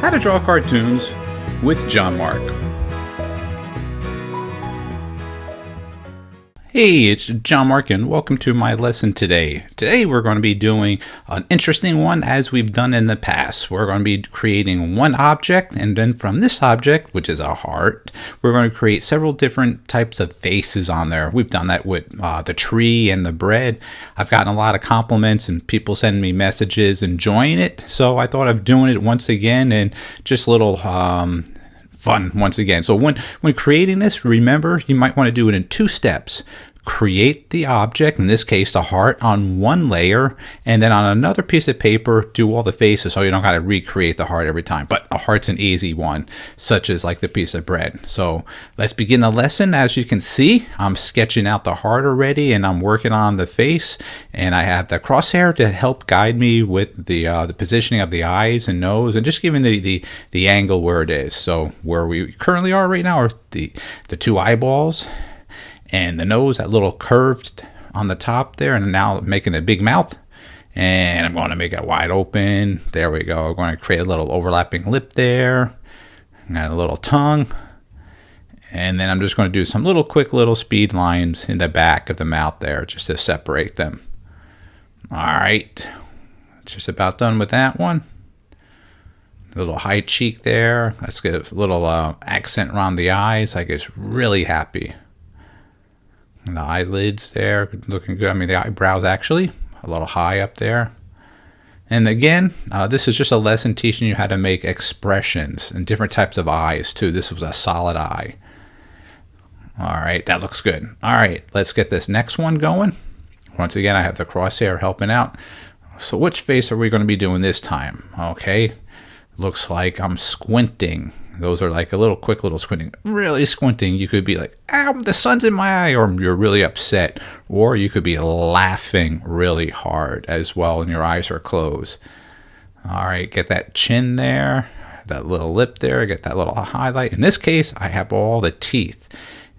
How to Draw Cartoons with John-Marc. Hey, it's John-Marc and welcome to my lesson today. Today we're going to be doing an interesting one as we've done in the past. We're going to be creating one object, and then from this object, which is a heart, we're going to create several different types of faces on there. We've done that with the tree and the bread. I've gotten a lot of compliments and people sending me messages enjoying it, so I thought of doing it once again and just a little fun once again. So when creating this, remember you might want to do it in two steps. Create the object, in this case the heart, on one layer, and then on another piece of paper do all the faces so you don't got to recreate the heart every time. But a heart's an easy one, such as like the piece of bread. So let's begin the lesson. As you can see, I'm sketching out the heart already and I'm working on the face, and I have the crosshair to help guide me with the positioning of the eyes and nose, and just giving the angle where it is. So where we currently are right now are the two eyeballs and the nose, that little curved on the top there, and now making a big mouth. And I'm going to make it wide open. There we go. I'm going to create a little overlapping lip there. Got a little tongue. And then I'm just going to do some quick little speed lines in the back of the mouth there just to separate them. All right. Just about done with that one. A little high cheek there. Let's get a little accent around the eyes. I get really happy. And the eyelids there, looking good. I mean, the eyebrows actually, a little high up there. And again, this is just a lesson teaching you how to make expressions and different types of eyes too. This was a solid eye. All right, that looks good. All right, let's get this next one going. Once again, I have the crosshair helping out. So which face are we going to be doing this time? Okay, looks like I'm squinting. Those are like a quick little squinting. Really squinting. You could be like, ow, the sun's in my eye, or you're really upset. Or you could be laughing really hard as well, and your eyes are closed. All right, get that chin there, that little lip there, get that little highlight. In this case, I have all the teeth.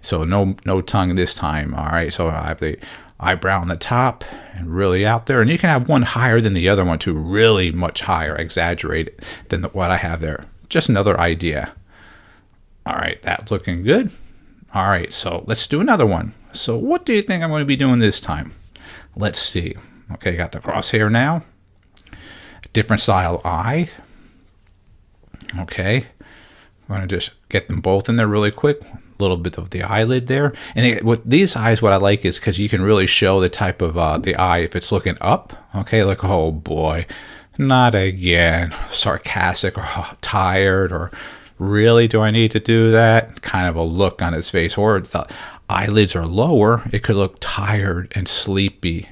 So no tongue this time. All right, so I have the eyebrow on the top and really out there. And you can have one higher than the other one too, really much higher, exaggerated than what I have there. Just another idea. All right, that's looking good. All right, so let's do another one. So what do you think I'm going to be doing this time? Let's see. Okay, got the crosshair now. Different style eye. Okay, I'm going to just get them both in there really quick. A little bit of the eyelid there. And with these eyes, what I like is because you can really show the type of the eye if it's looking up. Okay, like, oh boy. Not again, sarcastic or tired, or really do I need to do that? Kind of a look on his face. Or if the eyelids are lower, it could look tired and sleepy.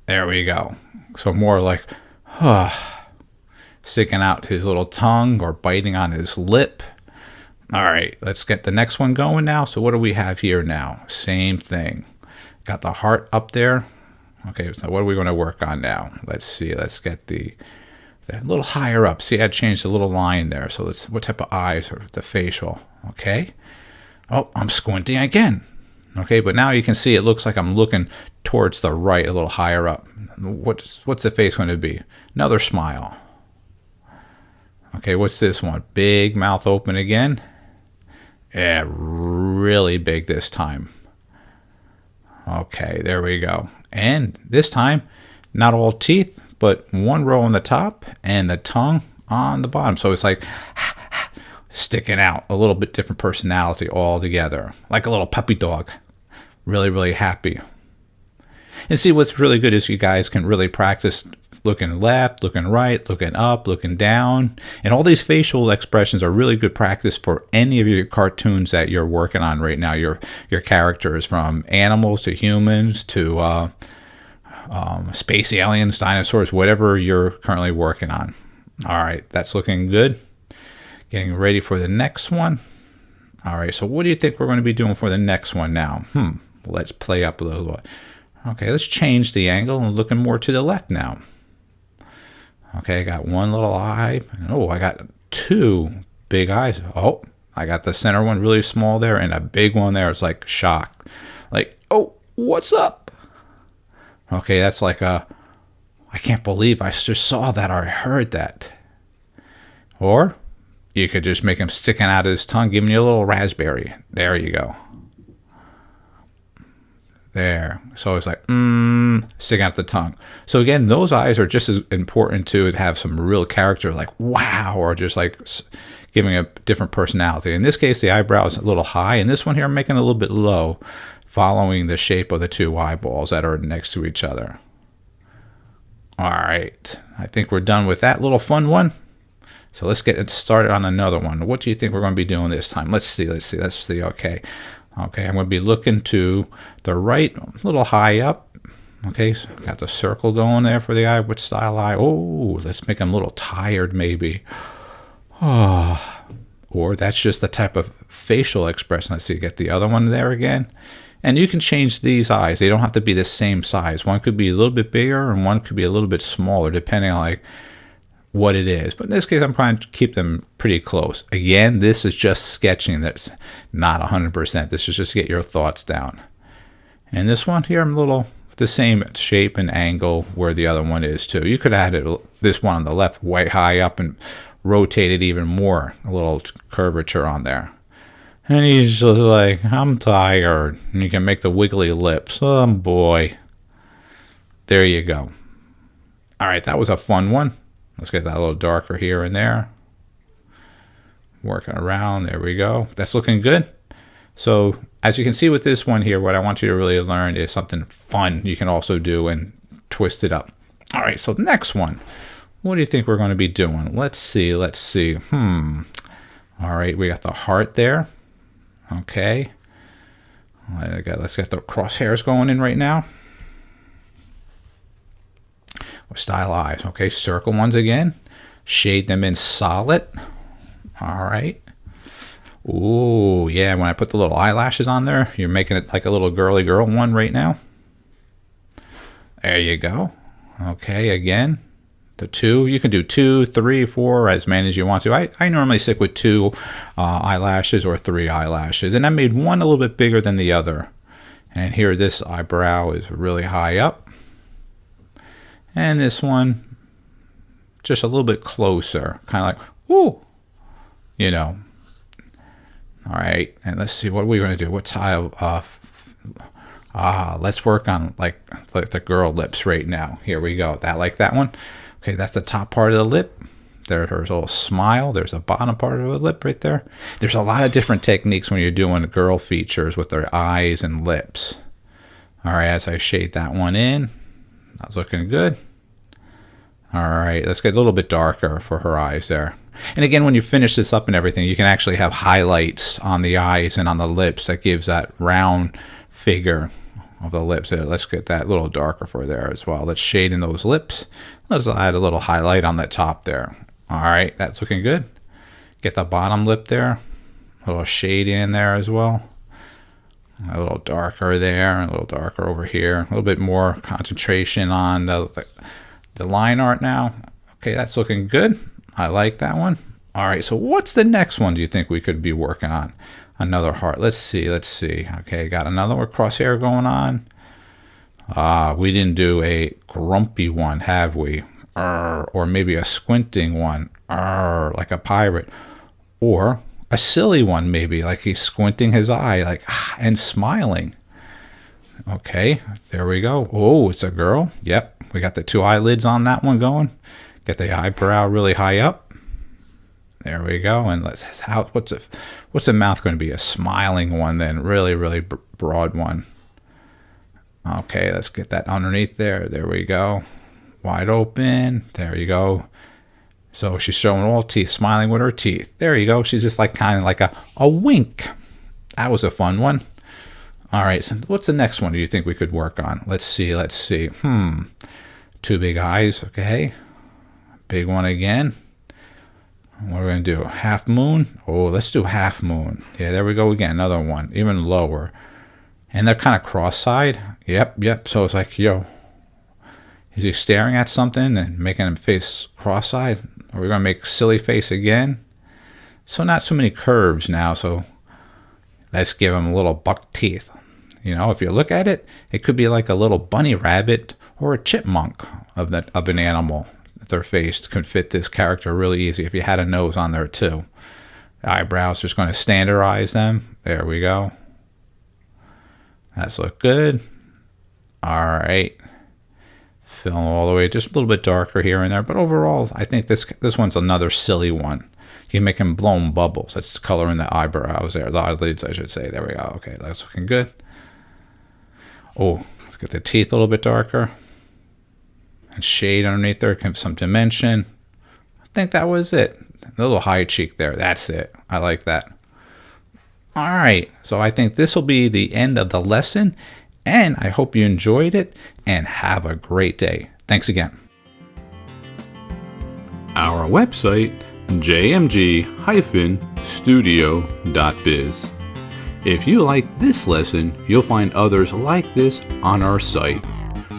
There we go. So more like sticking out his little tongue or biting on his lip. All right, let's get the next one going now. So what do we have here now? Same thing. Got the heart up there. Okay, so what are we going to work on now? Let's see. Let's get the little higher up. See, I changed the little line there. So let's, what type of eyes are the facial? Okay. Oh, I'm squinting again. Okay, but now you can see it looks like I'm looking towards the right, a little higher up. What's the face going to be? Another smile. Okay, what's this one? Big mouth open again. Yeah, really big this time. Okay, there we go. And this time, not all teeth, but one row on the top and the tongue on the bottom. So it's like sticking out, a little bit different personality all together, like a little puppy dog. Really, really happy. And see, what's really good is you guys can really practice looking left, looking right, looking up, looking down. And all these facial expressions are really good practice for any of your cartoons that you're working on right now. Your characters, from animals to humans to space aliens, dinosaurs, whatever you're currently working on. All right, that's looking good. Getting ready for the next one. All right, so what do you think we're going to be doing for the next one now? Let's play up a little. Okay, let's change the angle and looking more to the left now. Okay, I got one little eye. Oh, I got two big eyes. Oh, I got the center one really small there and a big one there. It's like shock. Like, oh, what's up? Okay, that's like a, I can't believe I just saw that or I heard that. Or you could just make him sticking out his tongue, giving you a little raspberry. There you go. There. So it's like, sticking out the tongue. So again, those eyes are just as important to have some real character, like wow, or just like giving a different personality. In this case, the eyebrow is a little high, and this one here I'm making a little bit low, following the shape of the two eyeballs that are next to each other. All right. I think we're done with that little fun one. So let's get started on another one. What do you think we're going to be doing this time? Let's see. Okay. Okay, I'm going to be looking to the right, a little high up. Okay, so got the circle going there for the eye. What style eye? Oh, let's make them a little tired maybe. Oh, or that's just the type of facial expression. Let's see, get the other one there again. And you can change these eyes. They don't have to be the same size. One could be a little bit bigger and one could be a little bit smaller, depending on like what it is. But in this case, I'm trying to keep them pretty close. Again, this is just sketching. That's not 100%. This is just to get your thoughts down. And this one here, I'm a little the same shape and angle where the other one is too. You could add this one on the left way high up and rotate it even more, a little curvature on there. And he's just like, I'm tired. And you can make the wiggly lips. Oh boy. There you go. All right, that was a fun one. Let's get that a little darker here and there. Working around, there we go. That's looking good. So as you can see with this one here, what I want you to really learn is something fun you can also do and twist it up. All right, so the next one. What do you think we're going to be doing? Let's see. All right, we got the heart there. Okay. Let's get the crosshairs going in right now. Style eyes. Okay, circle ones again. Shade them in solid. All right. Ooh, yeah, when I put the little eyelashes on there, you're making it like a little girly girl one right now. There you go. Okay, again, the two. You can do 2, 3, 4, as many as you want to. I normally stick with 2 eyelashes or 3 eyelashes. And I made one a little bit bigger than the other. And here, this eyebrow is really high up. And this one, just a little bit closer. Kind of like, ooh, you know. All right, and let's see, what are we going to do? What style? Let's work on like the girl lips right now. Here we go. Like that one. Okay, that's the top part of the lip. There's a little smile. There's a bottom part of the lip right there. There's a lot of different techniques when you're doing girl features with their eyes and lips. All right, as I shade that one in, that's looking good. All right, let's get a little bit darker for her eyes there. And again, when you finish this up and everything, you can actually have highlights on the eyes and on the lips that gives that round figure of the lips. Let's get that a little darker for there as well. Let's shade in those lips. Let's add a little highlight on the top there. All right, that's looking good. Get the bottom lip there. A little shade in there as well. A little darker there, a little darker over here. A little bit more concentration on the line art now. Okay, that's looking good. I like that one. All right, so what's the next one do you think we could be working on? Another heart. Let's see. Okay, got another crosshair going on. We didn't do a grumpy one, have we? Or maybe a squinting one, like a pirate. Or a silly one, maybe, like he's squinting his eye, like, and smiling. Okay, there we go. Oh, it's a girl. Yep, we got the 2 eyelids on that one going. Get the eyebrow really high up. There we go. And what's the mouth going to be? A smiling one then, really, really broad one. Okay, let's get that underneath there. There we go. Wide open. There you go. So she's showing all teeth, smiling with her teeth. There you go. She's just like kind of like a wink. That was a fun one. All right, so what's the next one do you think we could work on? Let's see. 2 big eyes, okay. Big one again. What are we going to do? Half moon? Oh, let's do half moon. Yeah, there we go again. Another one, even lower. And they're kind of cross-eyed. Yep. So it's like, yo, is he staring at something and making him face cross-eyed? Are we going to make silly face again? So not so many curves now, so let's give him a little buck teeth. You know, if you look at it, it could be like a little bunny rabbit or a chipmunk of an animal. their face could fit this character really easy if you had a nose on there too. Eyebrows, just going to standardize them. There we go. That's look good. All right. Fill all the way, just a little bit darker here and there, but overall, I think this one's another silly one. You can make them blown bubbles. That's the color in the eyebrows there, the eyelids, I should say. There we go. Okay, that's looking good. Oh, let's get the teeth a little bit darker. And shade underneath there, give some dimension. I think that was it. A little high cheek there. That's it. I like that. All right, so I think this will be the end of the lesson, and I hope you enjoyed it, and have a great day. Thanks again. Our website, jmg-studio.biz. If you like this lesson, you'll find others like this on our site.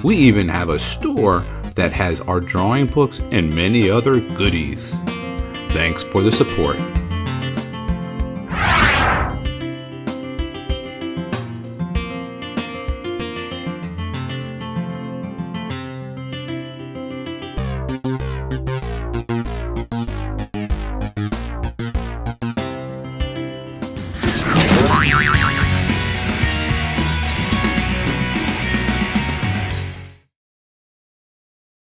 We even have a store that has our drawing books and many other goodies. Thanks for the support.